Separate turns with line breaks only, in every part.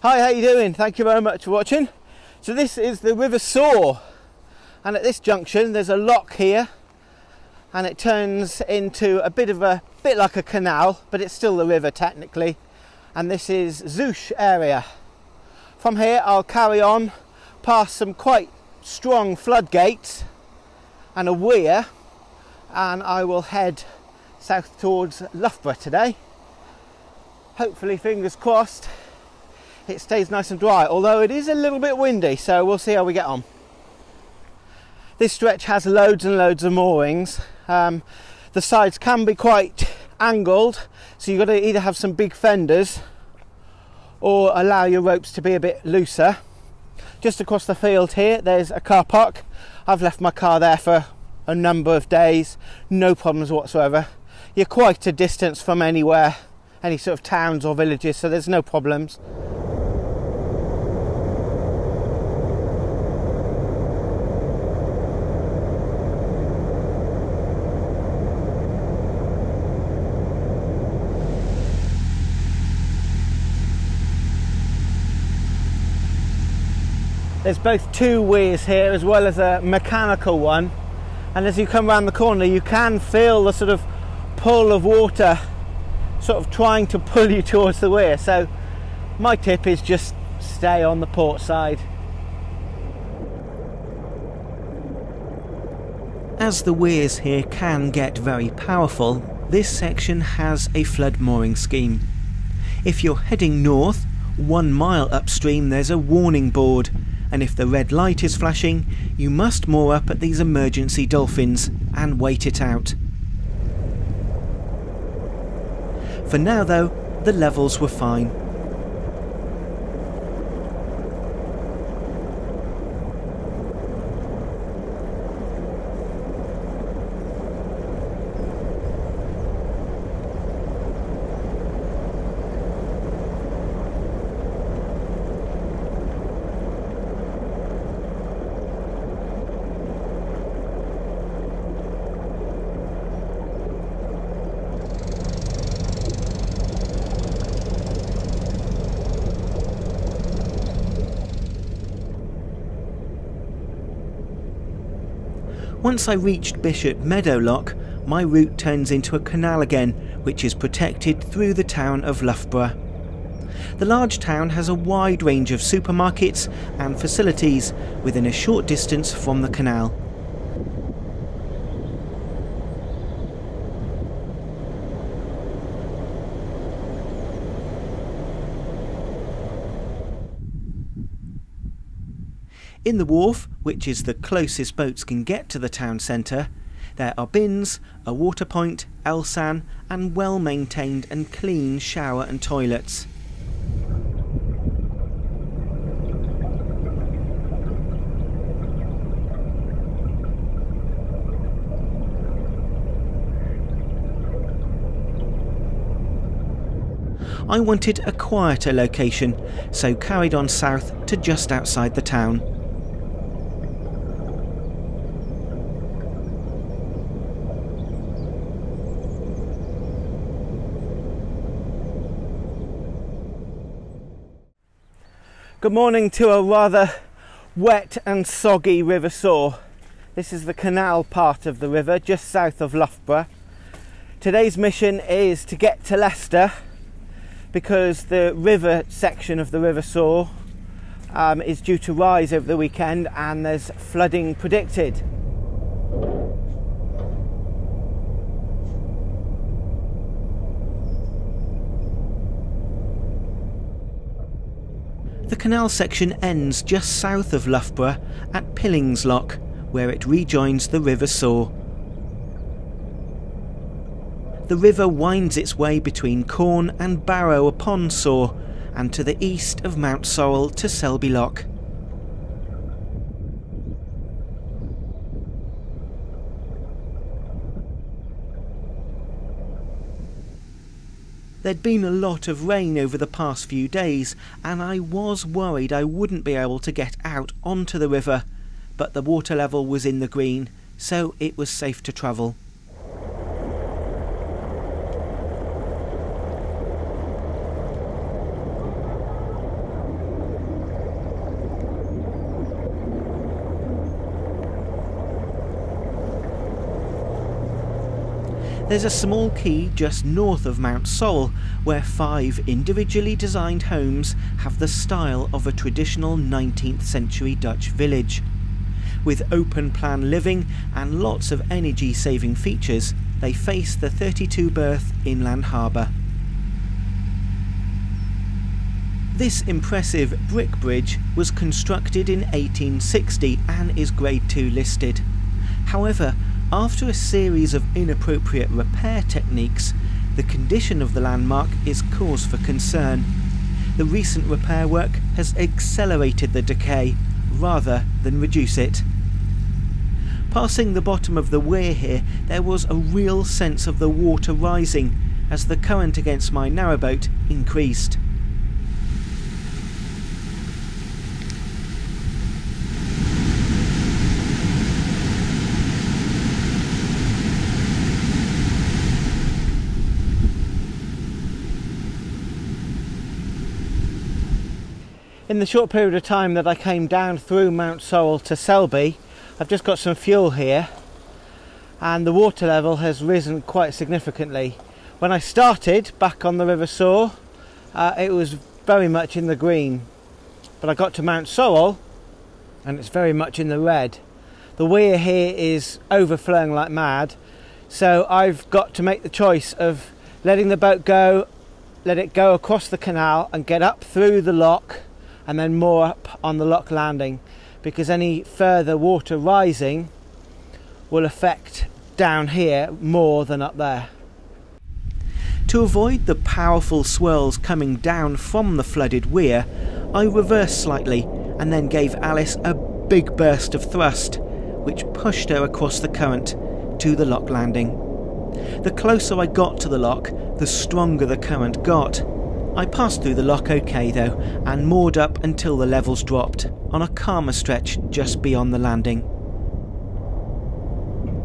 Hi, how you doing? Thank you very much for watching. So this is the River Soar, and at this junction there's a lock here, and it turns into a bit like a canal, but it's still the river technically. And this is Zouch area. From here I'll carry on past some quite strong floodgates and a weir, and I will head south towards Loughborough today. Hopefully, fingers crossed, it stays nice and dry, although it is a little bit windy, so we'll see how we get on. This stretch has loads and loads of moorings. The sides can be quite angled, so you've got to either have some big fenders or allow your ropes to be a bit looser. Just across the field here there's a car park. I've left my car there for a number of days, no problems whatsoever. You're quite a distance from anywhere, any sort of towns or villages, so there's no problems. There's both two weirs here as well as a mechanical one, and as you come around the corner you can feel the sort of pull of water sort of trying to pull you towards the weir, so my tip is just stay on the port side. As the weirs here can get very powerful, this section has a flood mooring scheme. If you're heading north, 1 mile upstream there's a warning board, and if the red light is flashing, you must moor up at these emergency dolphins and wait it out. For now though, the levels were fine. Once I reached Bishop Meadow Lock, my route turns into a canal again, which is protected through the town of Loughborough. The large town has a wide range of supermarkets and facilities within a short distance from the canal. In the wharf, which is the closest boats can get to the town centre, there are bins, a water point, Elsan, and well-maintained and clean shower and toilets. I wanted a quieter location, so carried on south to just outside the town. Good morning to a rather wet and soggy River Soar. This is the canal part of the river just south of Loughborough. Today's mission is to get to Leicester because the river section of the River Soar is due to rise over the weekend and there's flooding predicted. The canal section ends just south of Loughborough at Pillings Lock, where it rejoins the River Soar. The river winds its way between Corn and Barrow upon Soar, and to the east of Mount Sorrel to Selby Lock. There'd been a lot of rain over the past few days, and I was worried I wouldn't be able to get out onto the river, but the water level was in the green, so it was safe to travel. There's a small quay just north of Mount Sorrel where 5 individually designed homes have the style of a traditional 19th century Dutch village. With open plan living and lots of energy saving features, they face the 32 berth inland harbour. This impressive brick bridge was constructed in 1860 and is Grade 2 listed. However, after a series of inappropriate repair techniques, the condition of the landmark is cause for concern. The recent repair work has accelerated the decay rather than reduce it. Passing the bottom of the weir here, there was a real sense of the water rising as the current against my narrowboat increased. In the short period of time that I came down through Mount Sorrel to Selby, I've just got some fuel here and the water level has risen quite significantly. When I started back on the River Soar, it was very much in the green, but I got to Mount Sorrel and it's very much in the red. The weir here is overflowing like mad, so I've got to make the choice of letting the boat go, let it go across the canal and get up through the lock and then moor up on the lock landing, because any further water rising will affect down here more than up there. To avoid the powerful swirls coming down from the flooded weir, I reversed slightly and then gave Alice a big burst of thrust, which pushed her across the current to the lock landing. The closer I got to the lock, the stronger the current got. I passed through the lock okay though, and moored up until the levels dropped, on a calmer stretch just beyond the landing.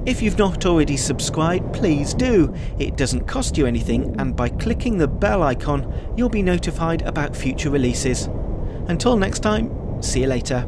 If you've not already subscribed, please do. It doesn't cost you anything, and by clicking the bell icon, you'll be notified about future releases. Until next time, see you later.